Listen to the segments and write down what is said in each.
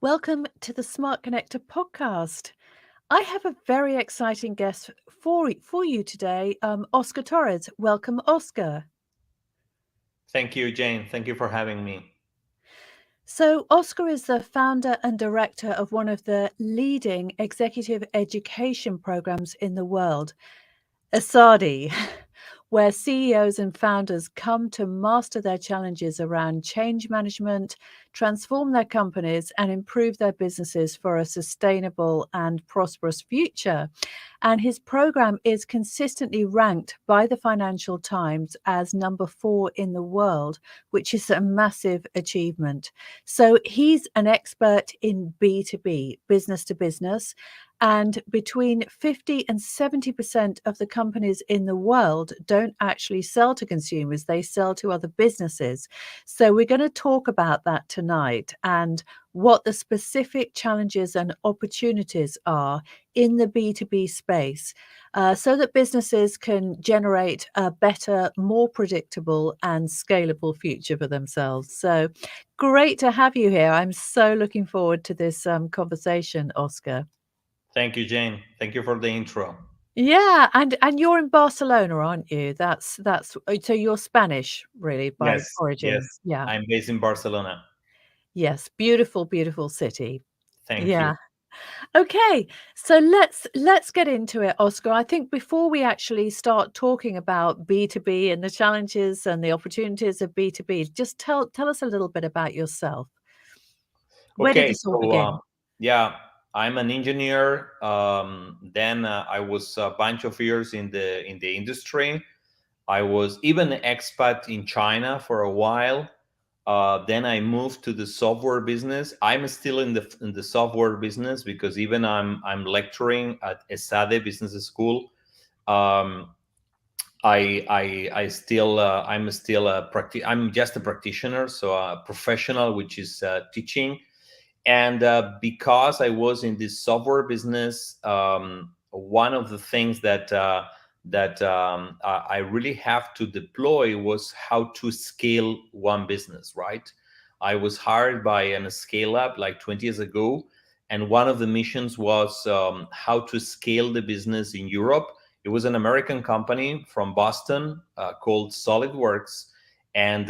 Welcome to the Smart Connector podcast. I have a very exciting guest for you today, Oscar Torres. Welcome, Oscar. Thank you, Jane. Thank you for having me. So, Oscar is the founder and director of one of the leading executive education programs in the world, Esade, where CEOs and founders come to master their challenges around change management, transform their companies, and improve their businesses for a sustainable and prosperous future. And his program is consistently ranked by the Financial Times as number 4 in the world, which is a massive achievement. So he's an expert in B2B, business to business, and between 50 and 70% of the companies in the world don't actually sell to consumers, they sell to other businesses. So we're going to talk about that tonight and what the specific challenges and opportunities are in the B2B space, so that businesses can generate a better, more predictable and scalable future for themselves. So great to have you here. I'm so looking forward to this conversation, Oscar. Thank you, Jane. Thank you for the intro. Yeah, and you're in Barcelona, aren't you? That's so you're Spanish, really, by Yes, origin. yes. Yeah. I'm based in Barcelona. Yes, beautiful, beautiful city. Thank you. Yeah. Okay, so let's get into it, Oscar. I think before we actually start talking about B2B and the challenges and the opportunities of B2B, just tell us a little bit about yourself. Where did Okay, this all so begin? yeah, I'm an engineer. Then I was a bunch of years in the industry. I was even an expat in China for a while. Then I moved to the software business. I'm still in the software business because even I'm lecturing at Esade Business School. Um, I'm just a practitioner, so a professional, which is teaching. And because I was in this software business, one of the things that I really have to deploy was how to scale one business. Right, I was hired by a scale up like 20 years ago, and one of the missions was how to scale the business in Europe. It was an American company from Boston called SolidWorks, and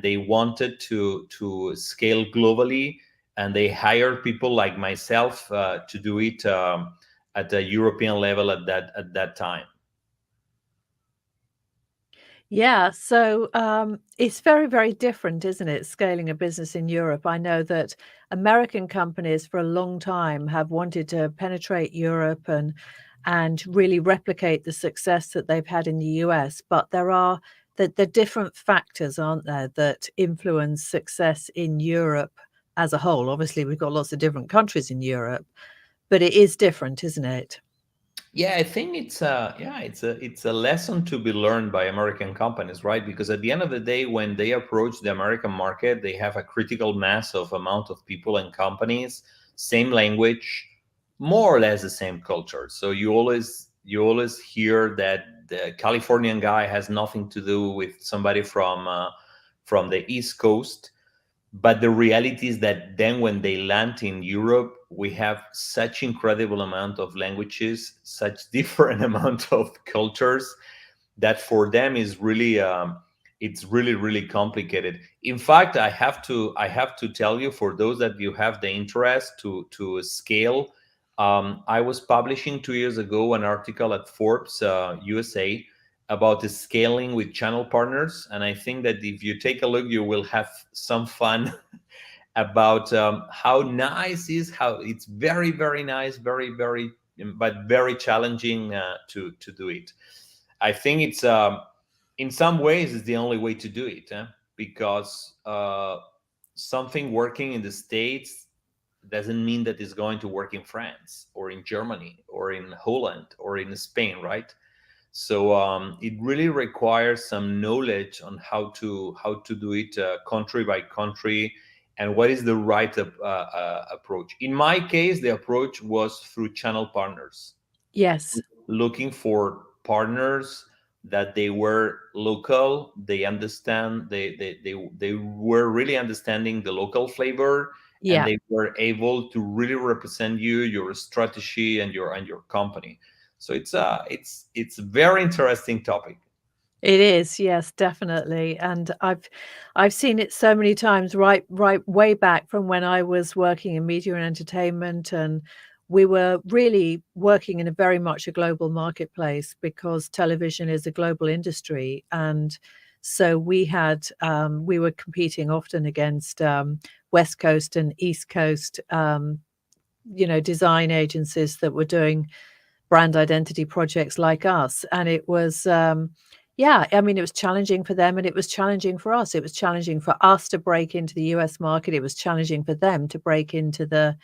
they wanted to scale globally, and they hired people like myself to do it at the European level at that time. Yeah, so it's very, very different, isn't it? Scaling a business in Europe. I know that American companies for a long time have wanted to penetrate Europe and really replicate the success that they've had in the US. But there are the different factors, aren't there, that influence success in Europe as a whole. Obviously, we've got lots of different countries in Europe, but it is different, isn't it? Yeah, I think it's a lesson to be learned by American companies, right? Because at the end of the day, when they approach the American market, they have a critical mass of amount of people and companies, same language, more or less the same culture. So you always hear that the Californian guy has nothing to do with somebody from the East Coast. But the reality is that then when they land in Europe, we have such incredible amount of languages, such different amount of cultures, that for them is really it's really really complicated. In fact, I have to tell you, for those that you have the interest to scale, I was publishing 2 years ago an article at Forbes USA about the scaling with channel partners, and I think that if you take a look, you will have some fun about how nice is how it's very very nice, very very, but very challenging to do it. I think it's in some ways it's the only way to do it, because something working in the States doesn't mean that it's going to work in France or in Germany or in Holland or in Spain, right? So it really requires some knowledge on how to do it country by country, and what is the right approach. In my case, the approach was through channel partners, Yes. looking for partners that they were local, they understand, they were really understanding the local flavor, and Yeah. they were able to really represent you, your strategy, and your company. So it's a very interesting topic. It is, yes, definitely, and I've seen it so many times, right way back from when I was working in media and entertainment, and we were really working in a very much a global marketplace because television is a global industry, and so we were competing often against, West Coast and East Coast, design agencies that were doing brand identity projects like us. And it was, yeah, I mean, it was challenging for them and it was challenging for us. It was challenging for us to break into the US market. It was challenging for them to break into the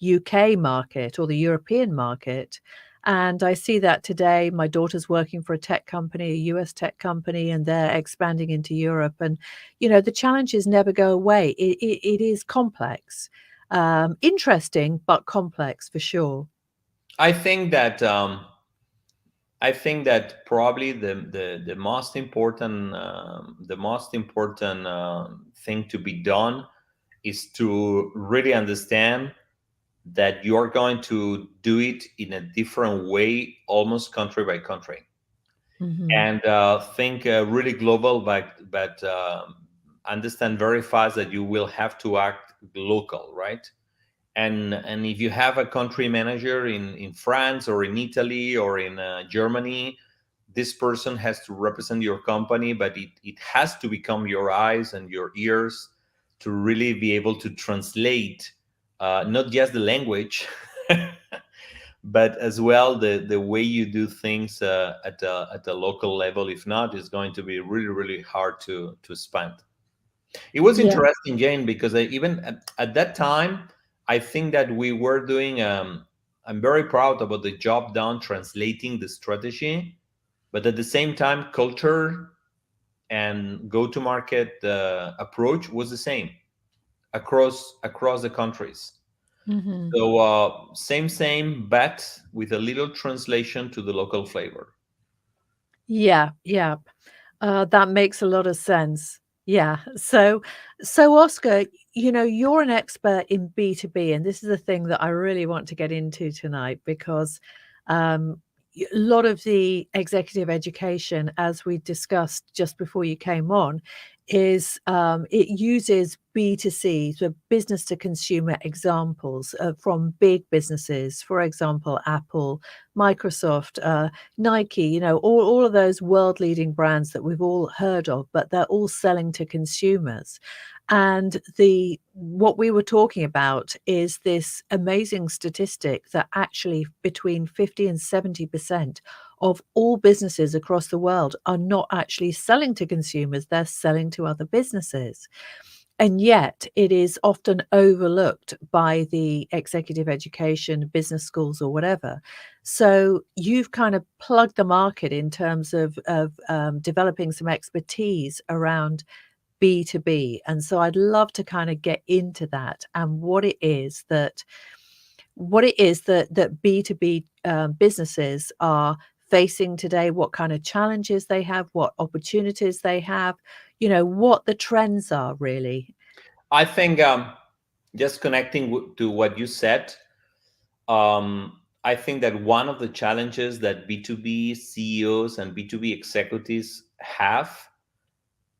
UK market or the European market. And I see that today. My daughter's working for a tech company, a US tech company, and they're expanding into Europe. And, the challenges never go away. It is complex, interesting, but complex for sure. I think that probably the most important thing to be done is to really understand that you're going to do it in a different way, almost country by country, Mhm. and think really global, but understand very fast that you will have to act local, right? And if you have a country manager in France or in Italy or in Germany, this person has to represent your company, but it has to become your eyes and your ears to really be able to translate not just the language, but as well the way you do things at a local level. If not, it's going to be really, really hard to expand. It was Yeah. interesting, Jane, because even at that time, I think that we were doing. I'm very proud about the job done translating the strategy, but at the same time, culture and go-to-market approach was the same across the countries. Mhm. So same, but with a little translation to the local flavor. Yeah, yeah. That makes a lot of sense. Yeah. So Oscar, you're an expert in B2B, and this is a thing that I really want to get into tonight because um, a lot of the executive education, as we discussed just before you came on, is it uses B2C, so business to consumer examples from big businesses, for example, Apple, Microsoft, Nike, all of those world leading brands that we've all heard of, but they're all selling to consumers. And the what we were talking about is this amazing statistic that actually between 50 and 70% of all businesses across the world are not actually selling to consumers, they're selling to other businesses. And yet it is often overlooked by the executive education, business schools, or whatever. So you've kind of plugged the market in terms of developing some expertise around B2B. And so I'd love to kind of get into that and what it is that B2B businesses are facing today, what kind of challenges they have, what opportunities they have, what the trends are really. I think just connecting to what you said, I think that one of the challenges that B2B CEOs and B2B executives have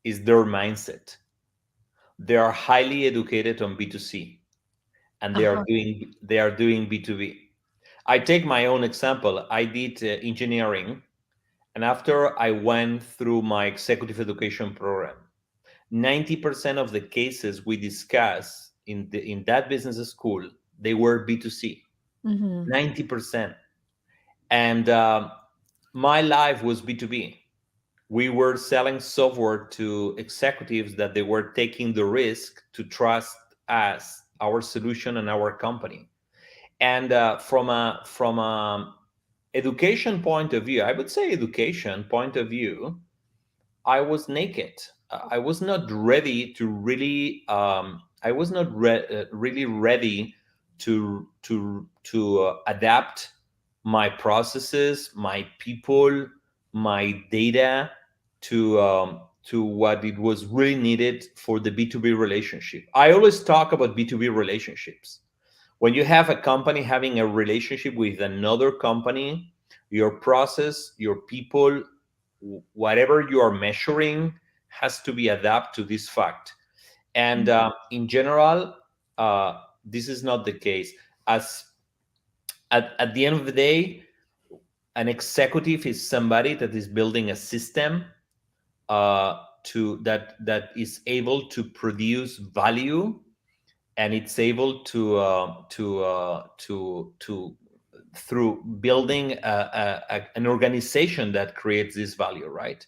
is their mindset. They are highly educated on B2C, and Uh-huh. they are doing B2B. I take my own example. I did engineering, and after I went through my executive education program, 90% of the cases we discuss in that business school, they were B2C. Mhm. 90%. And my life was B2B. We were selling software to executives that they were taking the risk to trust us, our solution, and our company. And from a education point of view, I would say education point of view, I was naked. I was not ready to really. I was not really ready to adapt my processes, my people, my data to to what it was really needed for the B2B relationship. I always talk about B2B relationships. When you have a company having a relationship with another company, your process, your people, whatever you are measuring has to be adapted to this fact. And in general, this is not the case. As at the end of the day, an executive is somebody that is building a system to that is able to produce value, and it's able to through building an organization that creates this value, right?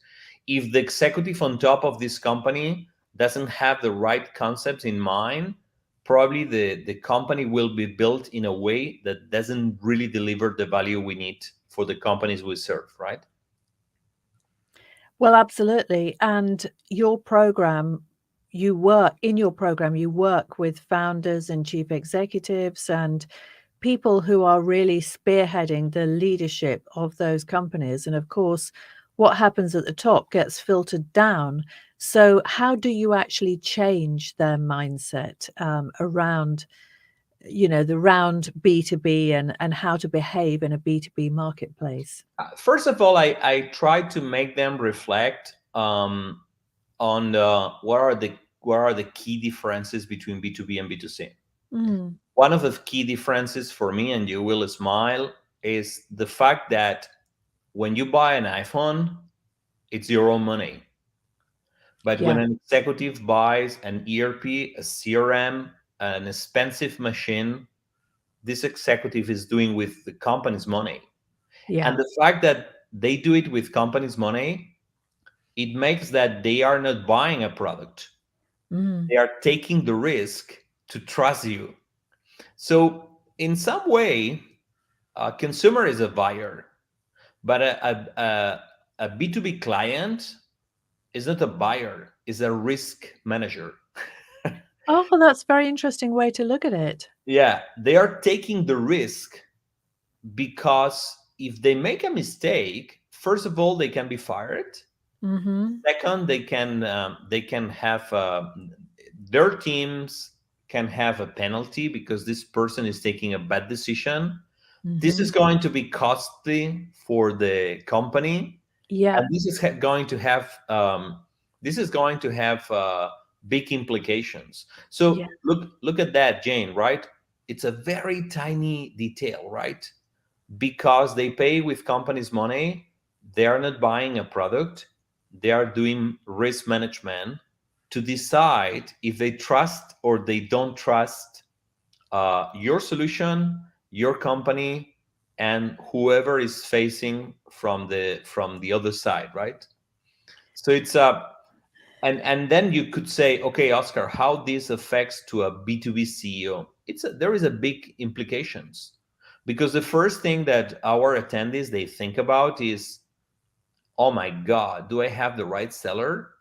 If the executive on top of this company doesn't have the right concepts in mind, probably the company will be built in a way that doesn't really deliver the value we need for the companies we serve, right? Well, absolutely. And your program, your program, you work with founders and chief executives and people who are really spearheading the leadership of those companies. And of course, what happens at the top gets filtered down. So, how do you actually change their mindset around, the round B2B and how to behave in a B2B marketplace? First of all, I try to make them reflect on what are the key differences between B2B and B2C. Mm, One of the key differences for me, and you will smile, is the fact that when you buy an iPhone, it's your own money. But yeah. when an executive buys an ERP, a CRM, an expensive machine, this executive is doing with the company's money. And Yeah. the fact that they do it with company's money, it makes that they are not buying a product. Mm. They are taking the risk to trust you. So in some way, a consumer is a buyer, but a B2B client is not a buyer, is a risk manager. Oh, that's a very interesting way to look at it. Yeah, they are taking the risk because if they make a mistake, first of all, they can be fired. Mhm. Second, they can have their teams can have a penalty because this person is taking a bad decision. This is Mhm. going to be costly for the company, Yeah. and this is going to have big implications. Yeah. So look at that, Jane. Right? It's a very tiny detail, right? Because they pay with companies' money, they are not buying a product. They are doing risk management to decide if they trust or they don't trust your solution, your company, and whoever is facing from the other side, right? So it's and then you could say, okay, Oscar, how this affects to a B2B CEO? There is a big implications because the first thing that our attendees they think about is, oh my God, do I have the right seller?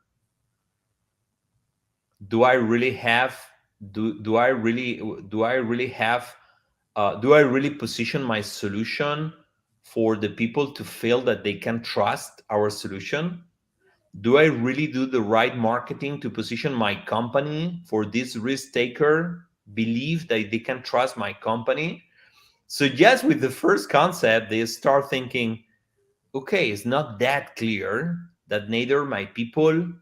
Do I really have do I really do I really have do I really position my solution for the people to feel that they can trust our solution? Do I really do the right marketing to position my company for this risk taker believe that they can trust my company? So yes, with the first concept, they start thinking, okay, it's not that clear that neither my people,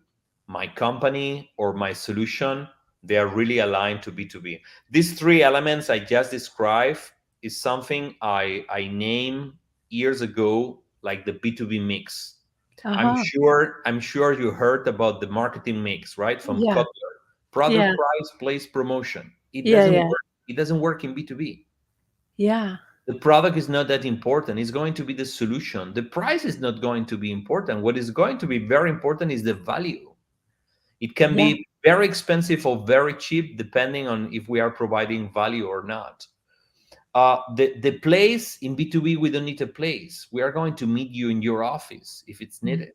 my company, or my solution, they are really aligned to B2B. These three elements I just described is something I named years ago like the B2B mix. Uh-huh. I'm sure you heard about the marketing mix, right? From Yeah. Kotler. Product, Yeah. price, place, promotion. It Yeah, doesn't yeah. work. It doesn't work in B2B. Yeah. The product is not that important. It's going to be the solution. The price is not going to be important. What is going to be very important is the value. It can Yeah. be very expensive or very cheap depending on if we are providing value or not. The place in B2B, we don't need a place. We are going to meet you in your office if it's Mm. needed.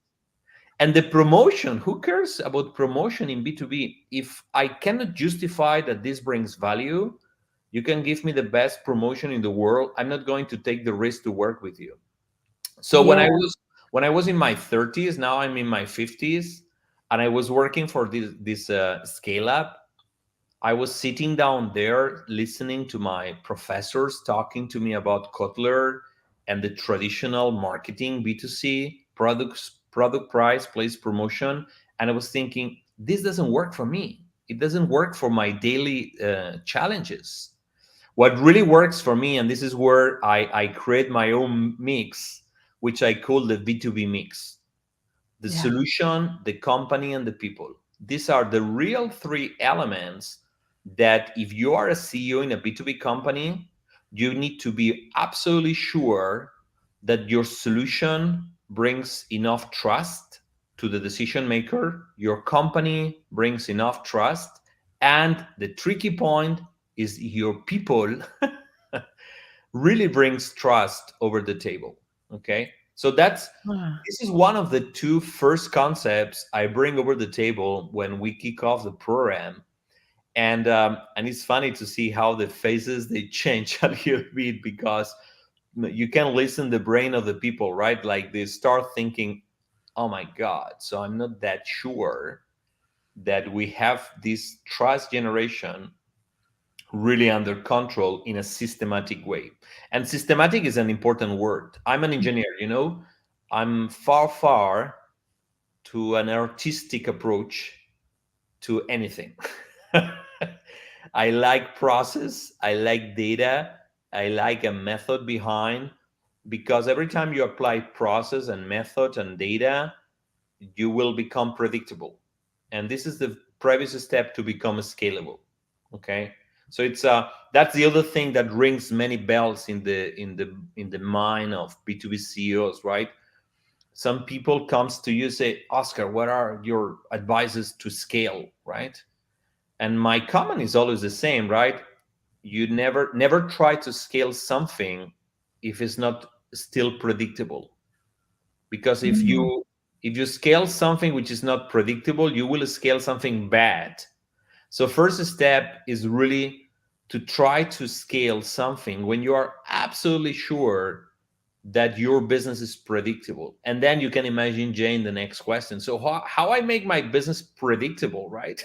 And the promotion, who cares about promotion in B2B? If I cannot justify that this brings value, you can give me the best promotion in the world. I'm not going to take the risk to work with you. So Yeah. when I was in my 30s, now I'm in my 50s, and I was working for this scale up. I was sitting down there listening to my professors talking to me about Kotler and the traditional marketing B2C products, product price, place promotion. And I was thinking, this doesn't work for me. It doesn't work for my daily challenges. What really works for me, and this is where I create my own mix, which I call the B2B mix: the Yeah. solution, the company, and the people. These are the real three elements that if you are a CEO in a B2B company, you need to be absolutely sure that your solution brings enough trust to the decision maker, your company brings enough trust, and the tricky point is your people really brings trust over the table. Okay, so that's Ah, this is one of the two first concepts I bring over the table when we kick off the program, and it's funny to see how the faces they change a little bit, because you can listen the brain of the people, right? Like they start thinking, "Oh my God!" So I'm not that sure that we have this trust generation really under control in a systematic way. And systematic is an important word. I'm an engineer, you know. I'm far to an artistic approach to anything. I like process, I like data, I like a method behind, because every time you apply process and method and data, you will become predictable. And this is the previous step to become scalable. Okay? So it's that's the other thing that rings many bells in the mind of B2B CEOs, right? Some people comes to you say, Oscar, what are your advices to scale, right? And my comment is always the same, right? You never try to scale something if it's not still predictable, because if mm. you scale something which is not predictable, you will scale something bad. So first step is really to try to scale something when you are absolutely sure that your business is predictable. And then you can imagine, Jane, the next question. So how I make my business predictable, right?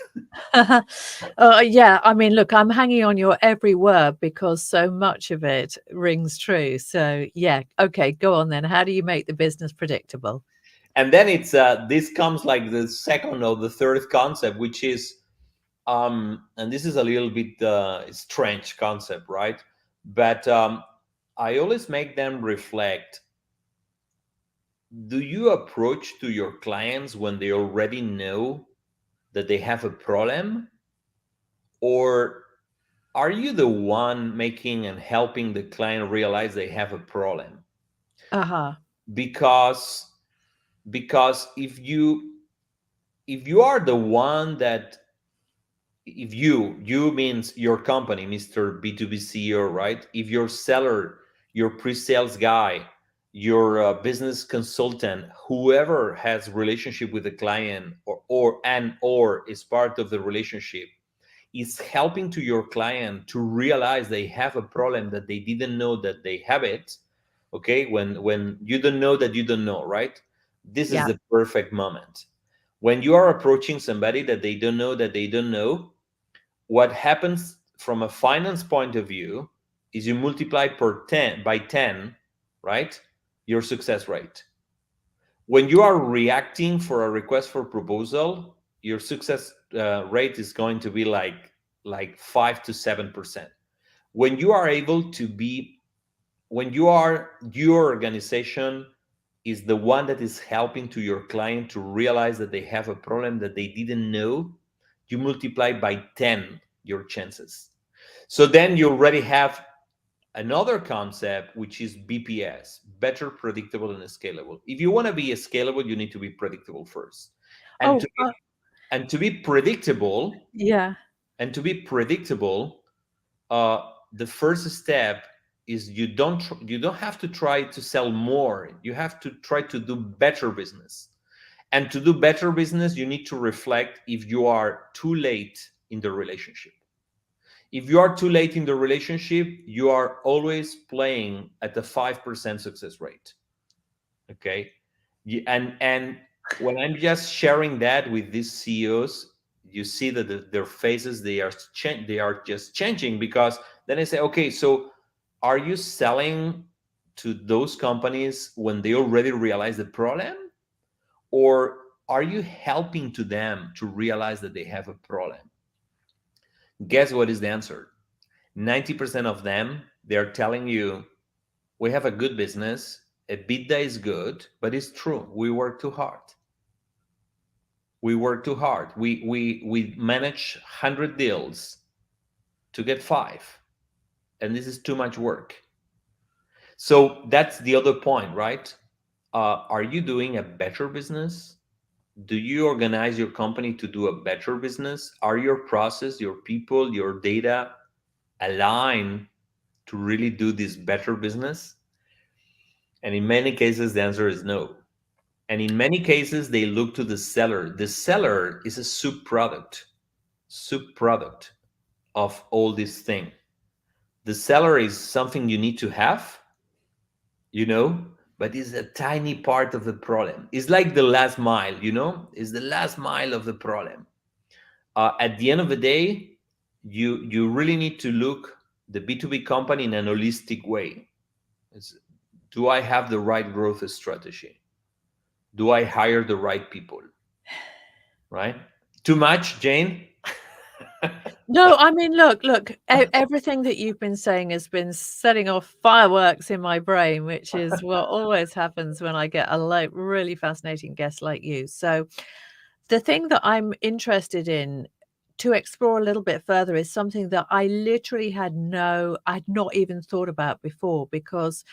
Yeah, I mean, look, I'm hanging on your every word because so much of it rings true. So, yeah, okay, go on then. How do you make the business predictable? And then it's this comes like the second or the third concept, which is and this is a little bit strange concept, right? But I always make them reflect: do you approach to your clients when they already know that they have a problem, or are you the one making and helping the client realize they have a problem? Uh-huh. Because if you are the one that, if you means your company, Mr. B2B CEO, right? If your seller, your pre-sales guy, your business consultant, whoever has relationship with the client, or is part of the relationship, is helping to your client to realize they have a problem that they didn't know that they have it. Okay, when you don't know that you don't know, right? This is Yeah. the perfect moment when you are approaching somebody that they don't know that they don't know. What happens from a finance point of view is you multiply per 10 by 10, right? Your success rate. When you are reacting for a request for proposal, your success rate is going to be like 5 to 7%. When you are able to be, when you are, your organization is the one that is helping to your client to realize that they have a problem that they didn't know, you multiply by 10 your chances. So then you already have another concept, which is BPS: better, predictable, and scalable. If you want to be scalable, you need to be predictable first. And Oh, to be, and to be predictable, yeah. and to be predictable, uh, the first step is you don't have to try to sell more. You have to try to do better business. And to do better business, you need to reflect if you are too late in the relationship. If you are too late in the relationship, you are always playing at the 5% success rate. Okay. And when I'm just sharing that with these CEOs, you see that their faces, they are just changing, because then I say, okay, so are you selling to those companies when they already realize the problem, or are you helping to them to realize that they have a problem? Guess what is the answer? 90% of them, they're telling you, we have a good business, EBITDA is good, but it's true, we work too hard. We work too hard. We manage 100 deals to get 5, and this is too much work. So that's the other point, right? Are you doing a better business? Do you organize your company to do a better business? Are your process, your people, your data aligned to really do this better business? And in many cases, the answer is no. And in many cases, they look to the seller. The seller is a subproduct of all this thing. The seller is something you need to have, you know, but it's a tiny part of the problem. It's like the last mile, you know, it's the last mile of the problem. At the end of the day, you really need to look the B2B company in an holistic way. It's, do I have the right growth strategy? Do I hire the right people? Right? Too much, Jane? No, I mean, look, everything that you've been saying has been setting off fireworks in my brain, which is what always happens when I get a really fascinating guest like you. So, the thing that I'm interested in to explore a little bit further is something that I literally I'd not even thought about before, because,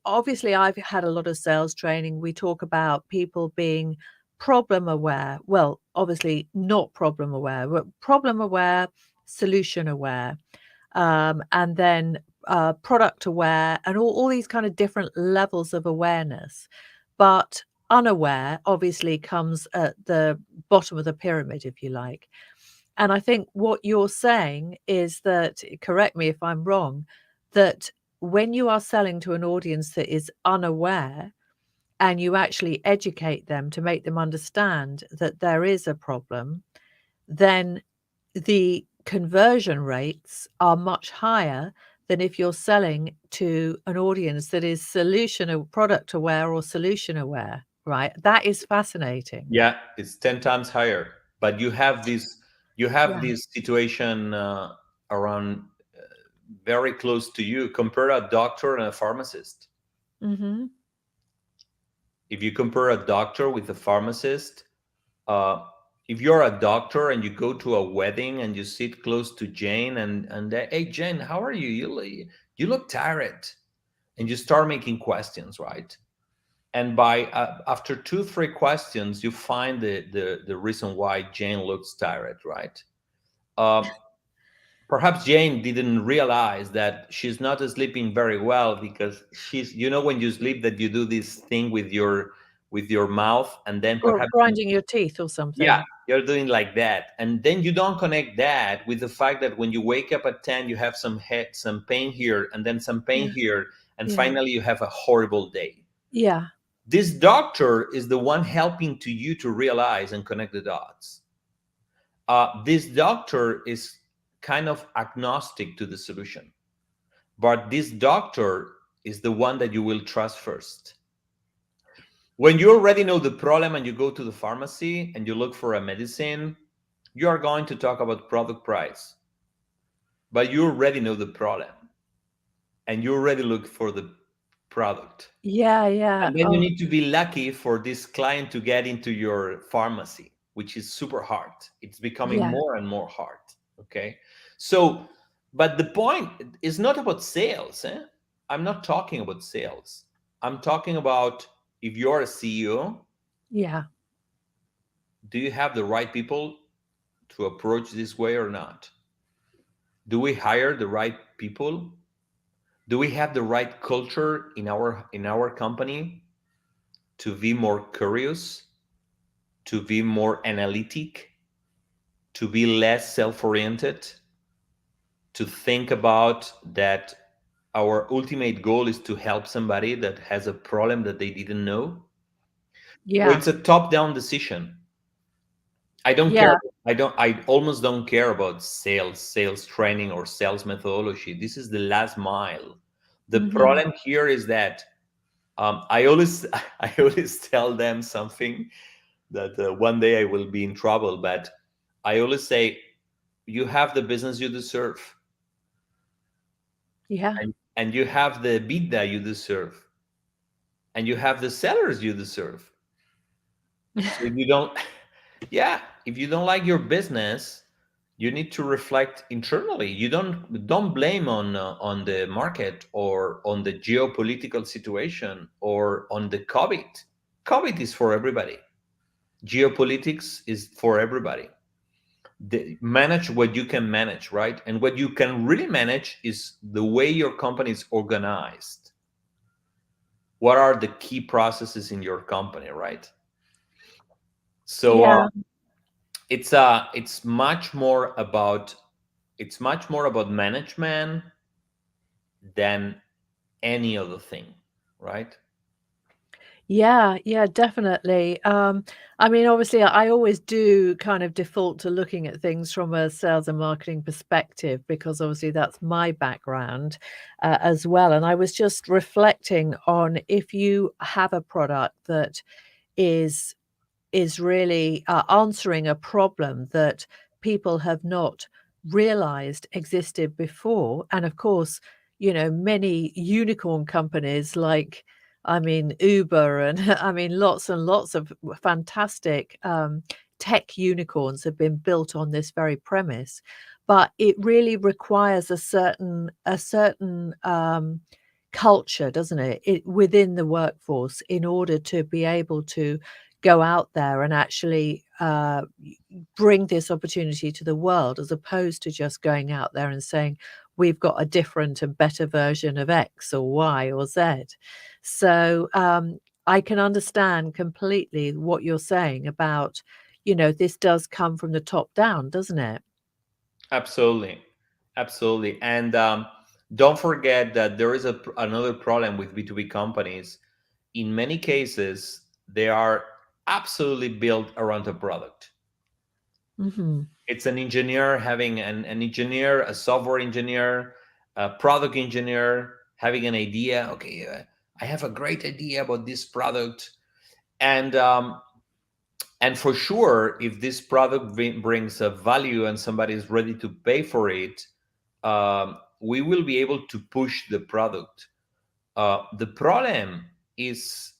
obviously I've had a lot of sales training. We talk about people being problem aware. Well, obviously not problem aware, but problem aware, solution aware, and then product aware, and all these kind of different levels of awareness. But unaware obviously comes at the bottom of the pyramid, if you like. And I think what you're saying is that, correct me if I'm wrong, that when you are selling to an audience that is unaware and you actually educate them to make them understand that there is a problem, then the conversion rates are much higher than if you're selling to an audience that is solution or product aware or solution aware, right? That is fascinating. Yeah, it's 10 times higher. But you have Yeah. this situation around very close to you. Compare a doctor and a pharmacist. Mhm. If you compare a doctor with a pharmacist, uh, if you're a doctor and you go to a wedding and you sit close to Jane, hey Jane, how are you? You look tired, and you start making questions, right? And by after 2 3 questions, you find the reason why Jane looks tired, right? Uh, Perhaps Jane didn't realize that she's not sleeping very well, because she's, when you sleep, that you do this thing with your mouth, and then Or perhaps, grinding your teeth or yeah, something. you're doing like that, and then you don't connect that with the fact that when you wake up at 10, you have some pain here, and then some pain Yeah. here, and Yeah. finally you have a horrible day. Yeah. This doctor is the one helping to you to realize and connect the dots. This doctor is kind of agnostic to the solution, but this doctor is the one that you will trust first. When you already know the problem and you go to the pharmacy and you look for a medicine, you are going to talk about product price, but you already know the problem and you already look for the product. Yeah, yeah. And then you Oh, need to be lucky for this client to get into your pharmacy, which is super hard. It's becoming yeah. more and more hard. Okay. So, but the point is not about sales. I'm not talking about sales. I'm talking about, if you're a CEO, Yeah. do you have the right people to approach this way or not? Do we hire the right people? Do we have the right culture in our company to be more curious, to be more analytic, to be less self-oriented, to think about that our ultimate goal is to help somebody that has a problem that they didn't know? So Yeah. it's a top-down decision. I don't care. Yeah. I almost don't care about sales training or sales methodology. This is the last mile. The Mhm. problem here is that I always I always tell them something that one day I will be in trouble, but I always say, you have the business you deserve, Yeah. and you have the EBITDA you deserve, and you have the sellers you deserve. So if you don't, yeah, if you don't like your business, you need to reflect internally. You don't blame on the market or on the geopolitical situation or on the COVID. COVID is for everybody. Geopolitics is for everybody. Manage what you can manage, right? And what you can really manage is the way your company is organized. What are the key processes in your company, right? So Yeah. it's much more about management than any other thing, right? Yeah, yeah, definitely. I mean, obviously, I always do kind of default to looking at things from a sales and marketing perspective because obviously that's my background as well. And I was just reflecting on if you have a product that is really answering a problem that people have not realized existed before. And of course, many unicorn companies like, I mean, Uber and I mean, lots and lots of fantastic tech unicorns have been built on this very premise. But it really requires a certain culture, doesn't it, within the workforce in order to be able to go out there and actually bring this opportunity to the world, as opposed to just going out there and saying, we've got a different and better version of X or Y or Z. So I can understand completely what you're saying about, this does come from the top down, doesn't it? Absolutely, absolutely. And don't forget that there is another problem with B2B companies. In many cases, they are absolutely built around a product. Hmm. It's an engineer having an engineer, a software engineer, a product engineer having an idea. Okay, I have a great idea about this product, and for sure, if this product brings a value and somebody is ready to pay for it, we will be able to push the product. The problem is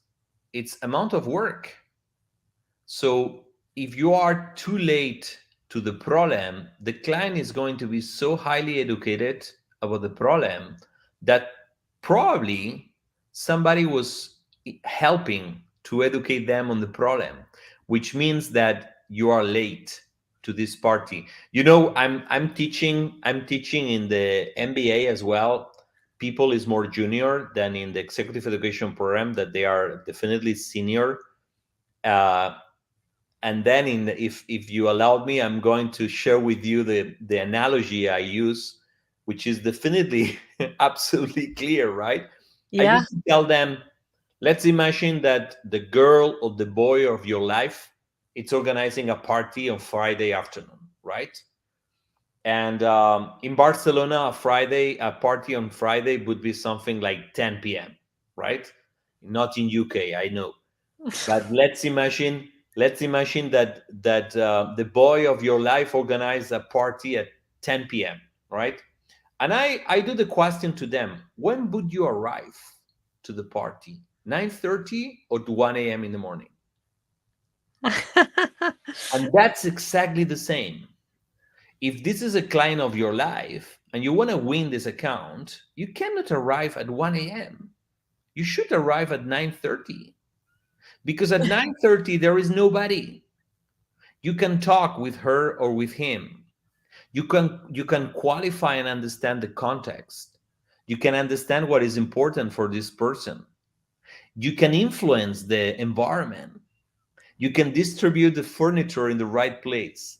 its amount of work. So if you are too late to the problem, the client is going to be so highly educated about the problem that probably somebody was helping to educate them on the problem, which means that you are late to this party. I'm teaching in the MBA as well. People is more junior than in the executive education program, that they are definitely senior. Uh, and then if you allowed me, I'm going to share with you the analogy I use, which is definitely absolutely clear, right? I Yeah. used to tell them, let's imagine that the girl or the boy of your life, it's organizing a party on Friday afternoon, right? And in Barcelona, a party on Friday would be something like 10 p.m., right? Not in UK, I know. But let's imagine that the boy of your life organized a party at 10 p.m., right? And I do the question to them: when would you arrive to the party? 9:30 or to 1 a.m. in the morning? And that's exactly the same. If this is a client of your life and you want to win this account, you cannot arrive at 1 a.m. You should arrive at 9:30, because at 9:30 there is nobody. You can talk with her or with him. You can qualify and understand the context. You can understand what is important for this person. You can influence the environment. You can distribute the furniture in the right place.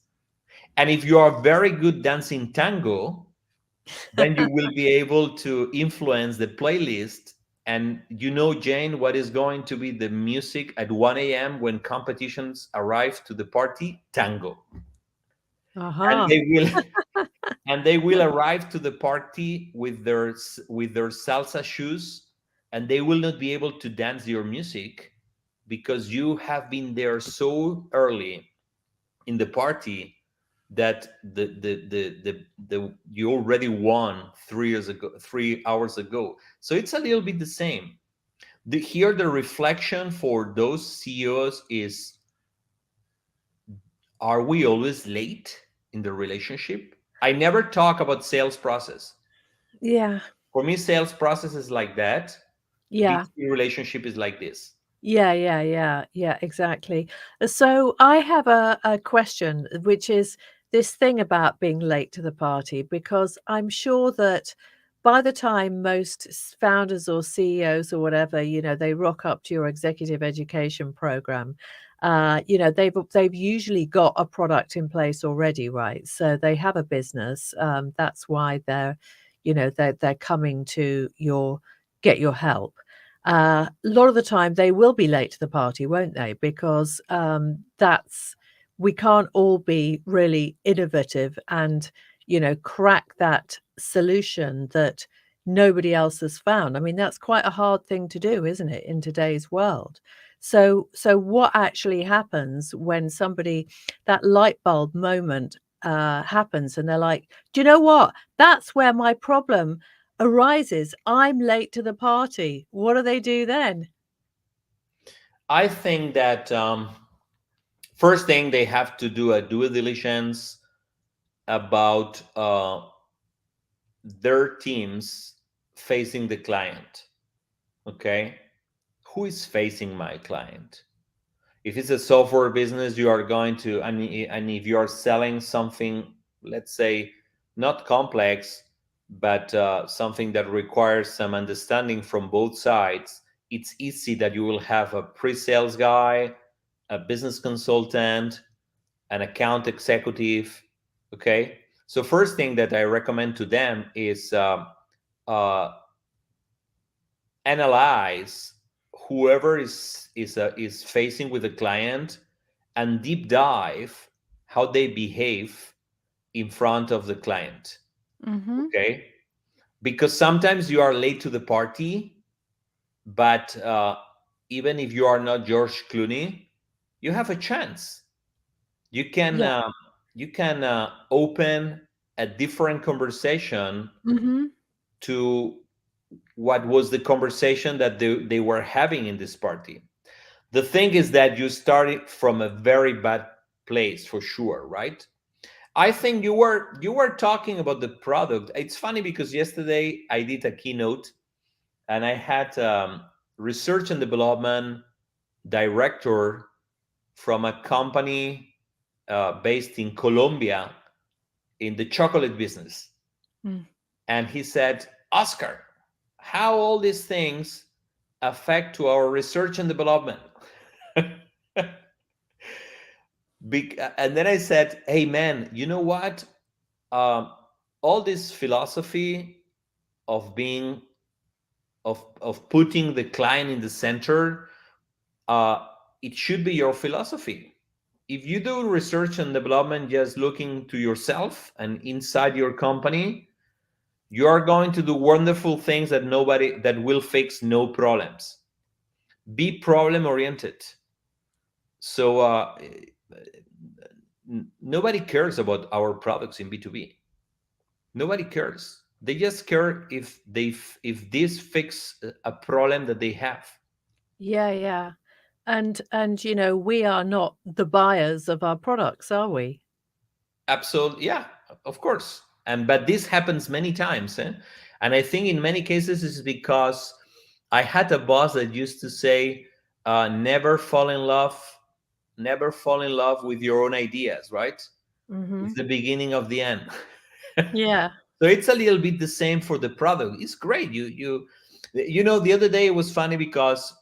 And if you are very good dancing tango, then you will be able to influence the playlist And you know, Jane, what is going to be the music at 1 a.m. when competitions arrive to the party? Tango. And Uh-huh. they will and they will arrive to the party with their salsa shoes, and they will not be able to dance your music because you have been there so early in the party that you already won 3 years ago, 3 hours ago. So it's a little bit the same. Here the reflection for those CEOs is, are we always late in the relationship? I never talk about sales process. Yeah. For me, sales process is like that. Yeah. B2B relationship is like this. Yeah, yeah, yeah, yeah, exactly. So I have a question, which is this thing about being late to the party, because I'm sure that by the time most founders or CEOs or whatever, they rock up to your executive education program, they've usually got a product in place already, right? So they have a business. That's why they're coming to get your help. A lot of the time they will be late to the party, won't they? Because that's we can't all be really innovative and crack that solution that nobody else has found. I mean, that's quite a hard thing to do, isn't it, in today's world? So what actually happens when that light bulb moment happens and they're like, do you know what? That's where my problem arises. I'm late to the party. What do they do then? I think that first thing they have to do a due diligence about their teams facing the client. Okay, who is facing my client? If it's a software business, you are going to, and if you are selling something, let's say, not complex, but something that requires some understanding from both sides, it's easy that you will have a pre-sales guy, a business consultant, an account executive. Okay, so first thing that I recommend to them is uh, analyze whoever is facing with the client and deep dive how they behave in front of the client. Mm-hmm. Okay, because sometimes you are late to the party, but even if you are not George Clooney, you have a chance. You can Yeah. uh, you can open a different conversation Mm-hmm. to what was the conversation that they were having in this party. The thing is that you started from a very bad place for sure, right? I think you were talking about the product. It's funny because yesterday I did a keynote and I had research and development director from a company based in Colombia in the chocolate business. Mm. And he said, Oscar, how all these things affect to our research and development? And then I said, hey man, you know what? Um, all this philosophy of being of putting the client in the center, uh, it should be your philosophy. If you do research and development just looking to yourself and inside your company, you are going to do wonderful things that will fix no problems. Be problem oriented. So nobody cares about our products in B2B. Nobody cares. They just care if this fix a problem that they have. Yeah, yeah. And we are not the buyers of our products, are we? Absolutely, yeah, of course. And but this happens many times, eh? And I think in many cases it's because I had a boss that used to say, never fall in love with your own ideas, right? Mm-hmm. It's the beginning of the end. Yeah. So it's a little bit the same for the product. It's great. The other day it was funny because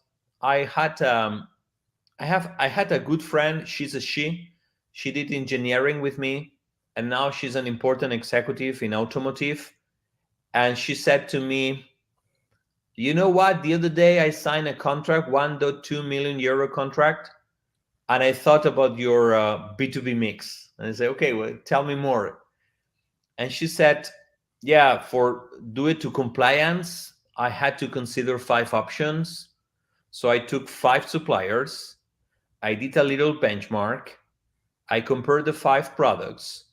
I had I had a good friend. She's a she. She did engineering with me, and now she's an important executive in automotive. And she said to me, You know what? The other day I signed a contract, 1.2 million euro contract, and I thought about your B2B mix. And I said, okay, well, tell me more. And she said, yeah, for do it to compliance, I had to consider five options. So I took five suppliers. I did a little benchmark. I compared the five products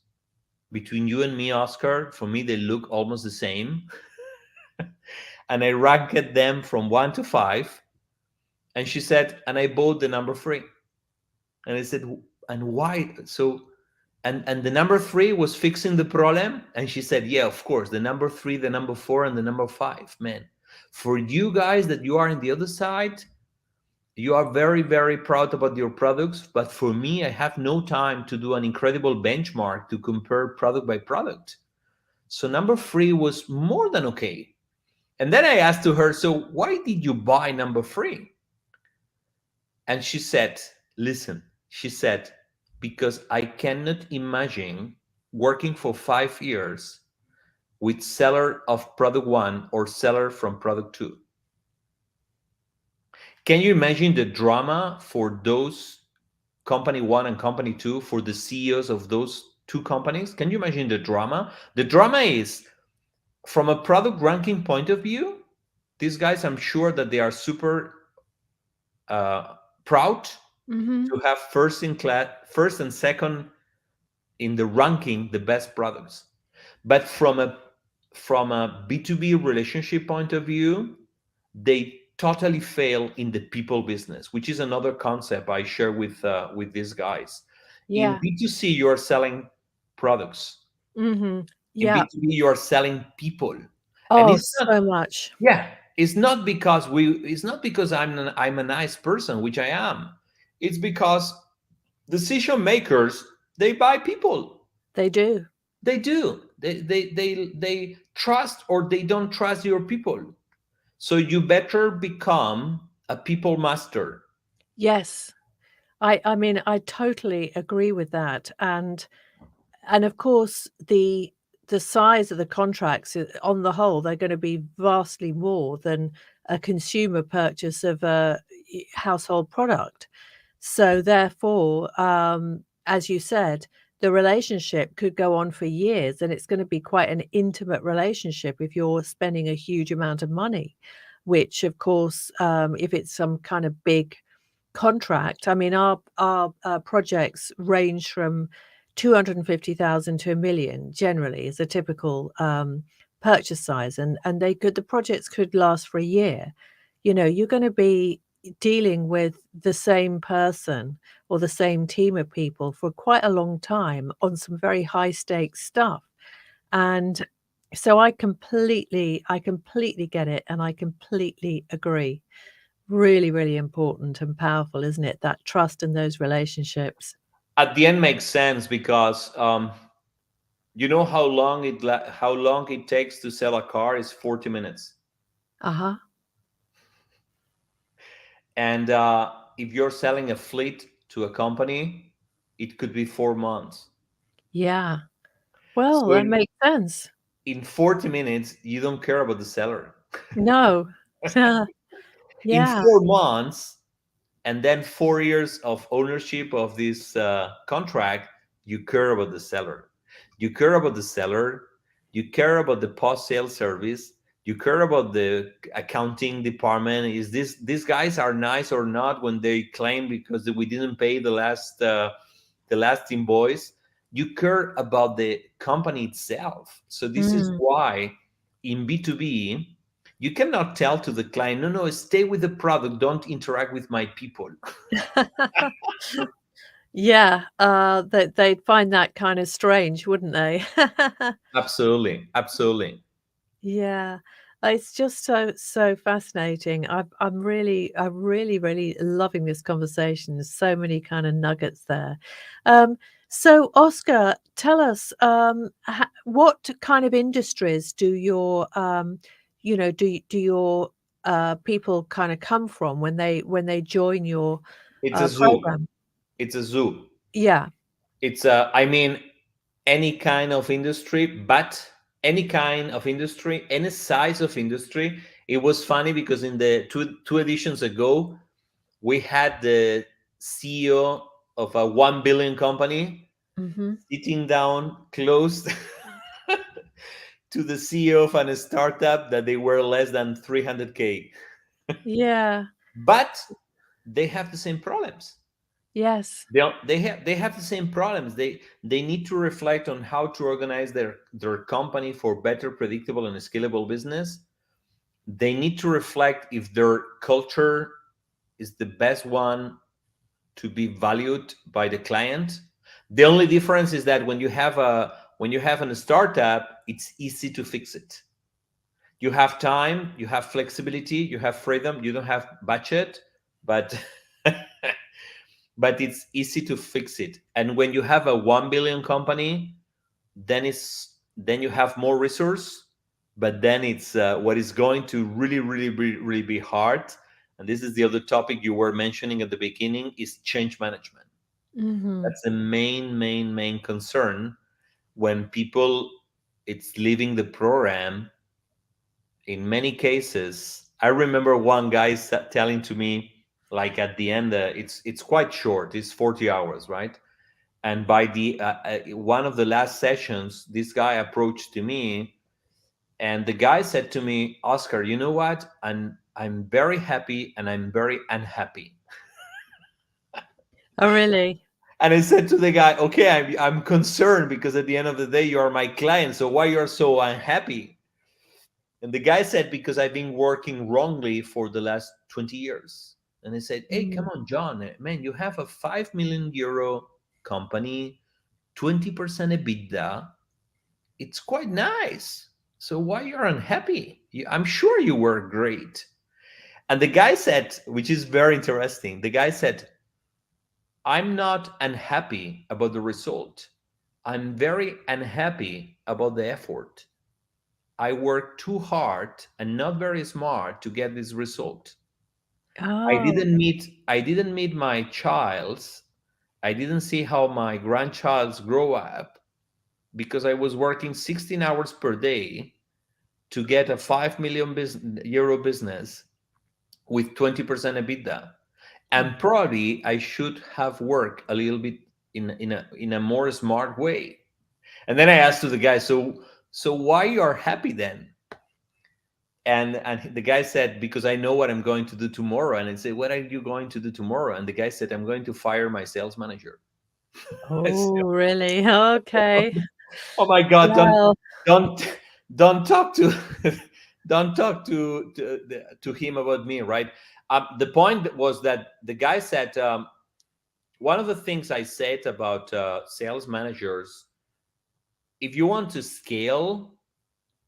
between you and me, Oscar. For me, they look almost the same. And I ranked them from one to five. And she said, and I bought the number three. And I said, and why? So, and the number three was fixing the problem. And she said, yeah, of course, the number three, the number four, and the number five, man. For you guys that you are in the other side, you are very, very proud about your products. But for me, I have no time to do an incredible benchmark to compare product by product. So number three was more than okay. And then I asked to her, so why did you buy number three? And she said, listen, she said, because I cannot imagine working for 5 years with seller of product one or seller from product two. Can you imagine the drama for those company one and company two, for the CEOs of those two companies? Can you imagine the drama? The drama is from a product ranking point of view, these guys, I'm sure that they are super proud Hmm. to have first in class, first and second in the ranking, the best products. But from a B2B relationship point of view, they totally fail in the people business, which is another concept I share with these guys. In Yeah. B2C, you are selling products. Hmm. In Yeah. B2B, you are selling people. And Oh, it's not, so much. yeah, it's not because I'm a nice person, which I am. It's because decision makers, they buy people. They do. They do. They trust or they don't trust your people. So you better become a people master. Yes. I mean, I totally agree with that. And of course, the size of the contracts on the whole, they're going to be vastly more than a consumer purchase of a household product. So therefore, as you said, the relationship could go on for years, and it's going to be quite an intimate relationship if you're spending a huge amount of money, which of course, if it's some kind of big contract. I mean, our projects range from 250,000 to 1,000,000 generally is a typical, purchase size, and the projects could last for a year. You know, you're gonna be dealing with the same person or the same team of people for quite a long time on some very high stakes stuff, and so I completely get it, and I completely agree. Really, really important and powerful, isn't it? That trust in those relationships. At the end, makes sense because you know how long it takes to sell a car is 40 minutes, Uh-huh. and if you're selling a fleet to a company, it could be 4 months. Yeah. Well, So that makes sense. in 40 minutes, you don't care about the seller. No. In Yeah. 4 months, and then 4 years of ownership of this contract, you care about the seller. You care about the seller. You care about the post sale service. You care about the accounting department. Is this these guys are nice or not when they claim because we didn't pay the last invoice? You care about the company itself. So this is Mm. why in B2B you cannot tell to the client, no, no, stay with the product, don't interact with my people. Yeah, they'd find that kind of strange, wouldn't they? Absolutely, absolutely. Yeah, it's just so fascinating. I'm really loving this conversation. There's so many kind of nuggets there. So Oscar, tell us, what kind of industries do your people kind of come from when they join your It's a zoo. program? It's a zoo. Yeah. I mean, any kind of industry, but any kind of industry, any size of industry. it was funny because in the two editions ago, we had the CEO of a 1 billion company Hmm. sitting down close to the CEO of a startup that they were less than 300K. Yeah. But they have the same problems. Yes. They have the same problems. They need to reflect on how to organize their company for better, predictable, and scalable business. They need to reflect if their culture is the best one to be valued by the client. The only difference is that when you have a startup, it's easy to fix it. You have time, you have flexibility, you have freedom, you don't have budget, but but it's easy to fix it. And when you have a 1 billion company, then you have more resource, but then it's what is going to really be hard. And this is the other topic you were mentioning at the beginning, is change management. Hmm. That's the main concern when people it's leaving the program. In many cases, I remember one guy telling to me, like at the end, it's quite short, it's 40 hours, right? And by the one of the last sessions, this guy approached to me, and the guy said to me, Oscar, you know what, I'm very happy and I'm very unhappy. Oh, really? And I said to the guy, okay, I'm concerned because at the end of the day, you are my client. So why you're so unhappy? And the guy said, because I've been working wrongly for the last 20 years. And I said, hey, come Mm. on, John, man, you have a 5 million euro company, 20% EBITDA. It's quite nice. So why you're unhappy? I'm sure you were great. And the guy said, which is very interesting, the guy said, I'm not unhappy about the result. I'm very unhappy about the effort. I worked too hard and not very smart to get this result. I Oh. didn't meet I didn't meet my child's. I didn't see how my grandchild's grow up because I was working 16 hours per day to get a 5 million euro business with 20% EBITDA. And probably I should have worked a little bit in a more smart way. And then I asked to the guy, so why you are happy then? And the guy said, because I know what I'm going to do tomorrow. And I said, what are you going to do tomorrow? And the guy said, I'm going to fire my sales manager. I said, Oh, really? Okay. oh my God, Well, don't don't talk to don't talk to him about me, right? The point was that the guy said, one of the things I said about sales managers, if you want to scale,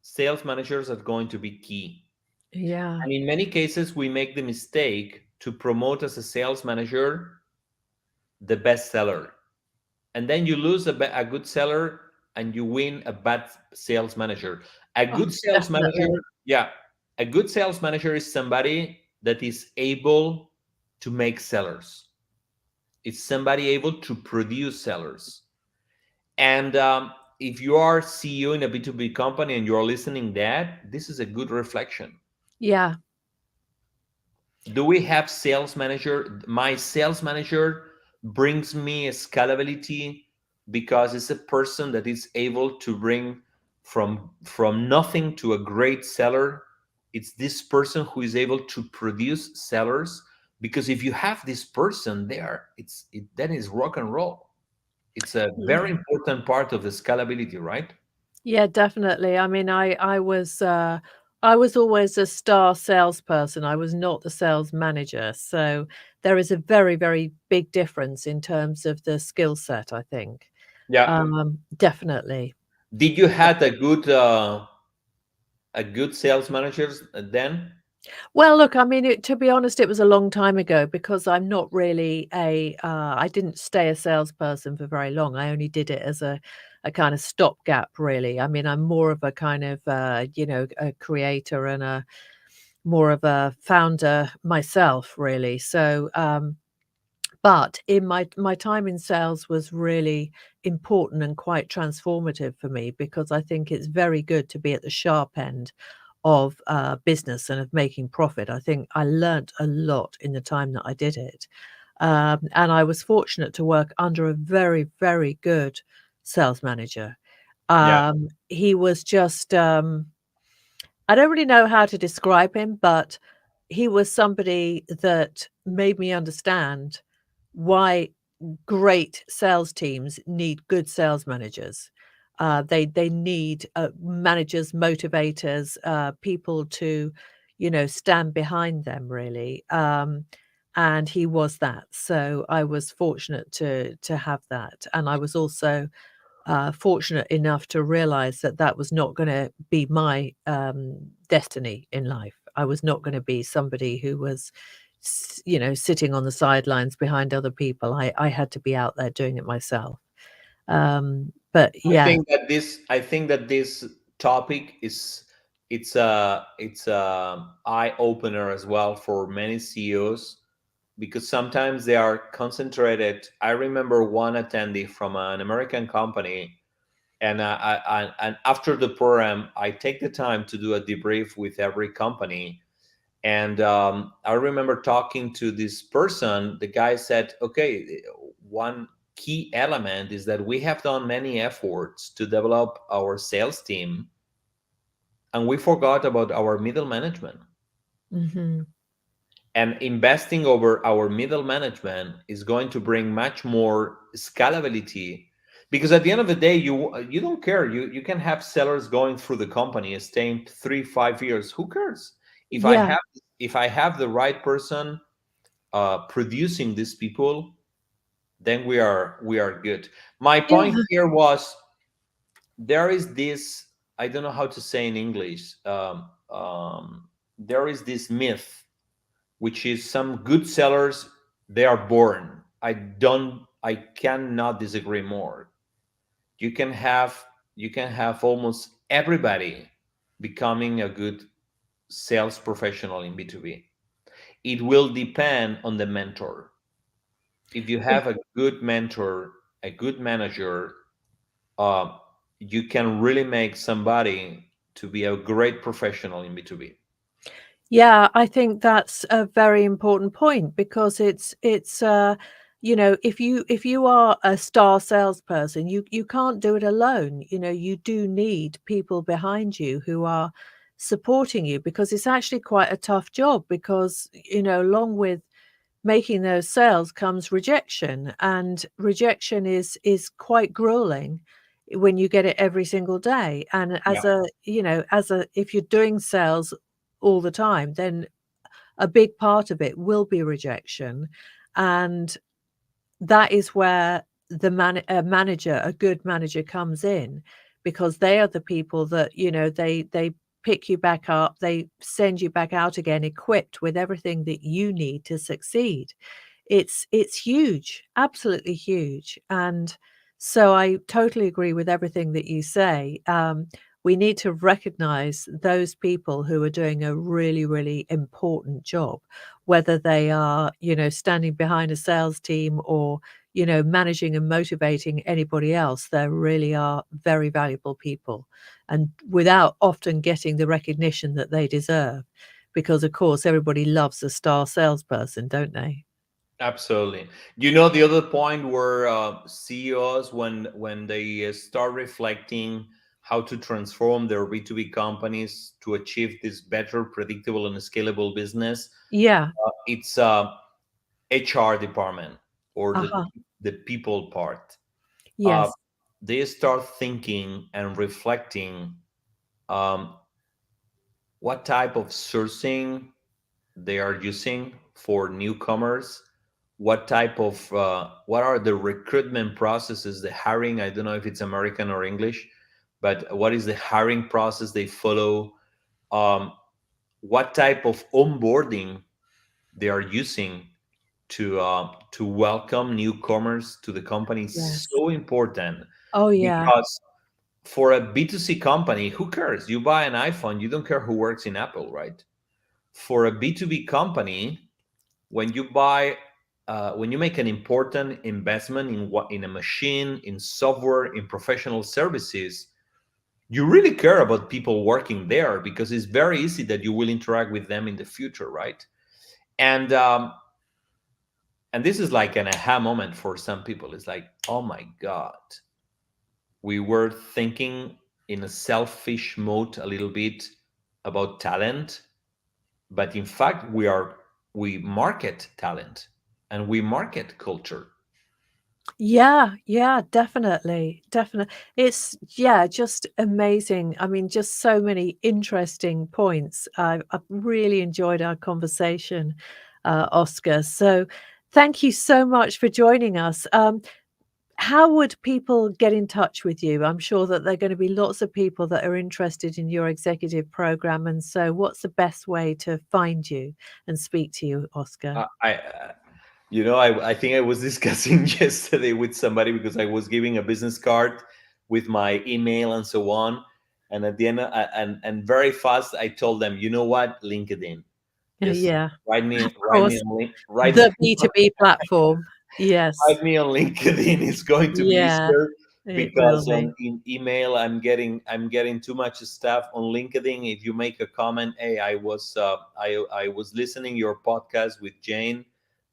sales managers are going to be key. yeah. And in many cases, we make the mistake to promote as a sales manager the best seller. And then you lose a good seller and you win a bad sales manager. A Oh, good sales manager, definitely. yeah, a good sales manager is somebody that is able to make sellers. It's somebody able to produce sellers. And if you are CEO in a B2B company and you're listening that, this is a good reflection. Yeah. Do we have sales manager? My sales manager brings me a scalability because it's a person that is able to bring from nothing to a great seller. It's this person who is able to produce sellers, because if you have this person there, then it's rock and roll. It's a Yeah. very important part of the scalability, right? Yeah, definitely. I mean, I was always a star salesperson. I was not the sales manager. So there is a very, very big difference in terms of the skill set, I think. Yeah. Definitely. Did you had a good sales managers then? Well, look, I mean, to be honest, it was a long time ago because I'm not really I didn't stay a salesperson for very long. I only did it as a kind of stopgap, really. I mean, I'm more of a kind of, a creator and a more of a founder myself, really. So, but in my time in sales was really important and quite transformative for me because I think it's very good to be at the sharp end of business and of making profit. I think I learnt a lot in the time that I did it. And I was fortunate to work under a very, very good sales manager. Yeah. He was just, I don't really know how to describe him, but he was somebody that made me understand why great sales teams need good sales managers. They need managers, motivators, people to, stand behind them really. And he was that. So I was fortunate to have that, and I was also fortunate enough to realize that that was not going to be my destiny in life. I was not going to be somebody who was, sitting on the sidelines behind other people. I had to be out there doing it myself. But yeah, I think that this topic is, it's a eye opener as well for many CEOs, because sometimes they are concentrated. I remember one attendee from an American company, and and after the program, I take the time to do a debrief with every company. And I remember talking to this person. The guy said, "Okay, one key element is that we have done many efforts to develop our sales team, and we forgot about our middle management. hmm And investing over our middle management is going to bring much more scalability, because at the end of the day, you don't care. You can have sellers going through the company, staying 3 5 years. Who cares? if i yeah, have if I have the right person producing these people, then we are good. My yeah, point here was, there is this, I don't know how to say in English, there is this myth, which is some good sellers, they are born. I cannot disagree more. You can have you can have almost everybody becoming a good sales professional in B2B. It will depend on the mentor. If you have a good mentor, a good manager, uh, you can really make somebody to be a great professional in B2B. yeah. I think that's a very important point because if you are a star salesperson, you can't do it alone. You do need people behind you who are supporting you because it's actually quite a tough job because, along with making those sales comes rejection, and rejection is quite grueling when you get it every single day. And Yeah. as a if you're doing sales all the time, then a big part of it will be rejection. And that is where a good manager comes in, because they are the people that, they pick you back up, they send you back out again equipped with everything that you need to succeed. It's huge, absolutely huge. And so I totally agree with everything that you say. We need to recognize those people who are doing a really, really important job, whether they are, standing behind a sales team or, managing and motivating anybody else. There really are very valuable people, and without often getting the recognition that they deserve, because of course everybody loves a star salesperson, don't they? Absolutely. The other point where CEOs, when they start reflecting how to transform their B2B companies to achieve this better, predictable, and scalable business, Yeah. it's HR department, or Uh-huh. the people part. Uh, Yes. they start thinking and reflecting, um, what type of sourcing they are using for newcomers, what are the recruitment processes, the hiring. I don't know if it's American or English, but what is the hiring process they follow? um, what type of onboarding they are using to welcome newcomers to the company is Yes. so important. Oh, yeah. Because for a B2C company, who cares? You buy an iPhone, you don't care who works in Apple, right? For a B2B company, when you buy when you make an important investment in a machine, in software, in professional services, you really care about people working there, because it's very easy that you will interact with them in the future, right? And and this is like an aha moment for some people. It's like, oh my god, we were thinking in a selfish mode a little bit about talent, but in fact we market talent and we market culture. Yeah, yeah, definitely, definitely. It's yeah, just amazing. I mean, just so many interesting points. I've really enjoyed our conversation, Oscar. So, thank you so much for joining us. How would people get in touch with you? I'm sure that there are going to be lots of people that are interested in your executive program, and so what's the best way to find you and speak to you, Oscar? I think I was discussing yesterday with somebody, because I was giving a business card with my email and so on, and at the end, and very fast, I told them, you know what, LinkedIn, just Yeah, of write me course. on link, write The B2B platform. Yes. write me on LinkedIn. It's going to be Yeah, easier, it will because be. on in email I'm getting too much stuff. On LinkedIn, if you make a comment, hey, I was listening your podcast with Jane,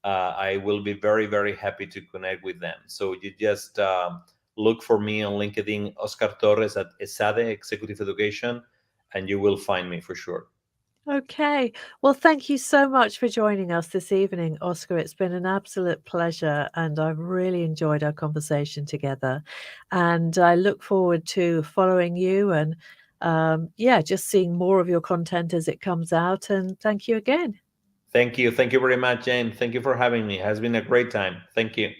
I will be very very happy to connect with them. So you just look for me on LinkedIn, Oscar Torres at Esade Executive Education, and you will find me for sure. Okay. Well, thank you so much for joining us this evening, Oscar. It's been an absolute pleasure, and I've really enjoyed our conversation together. And I look forward to following you and, yeah, just seeing more of your content as it comes out. And thank you again. Thank you very much, Jane. Thank you for having me. It has been a great time. Thank you.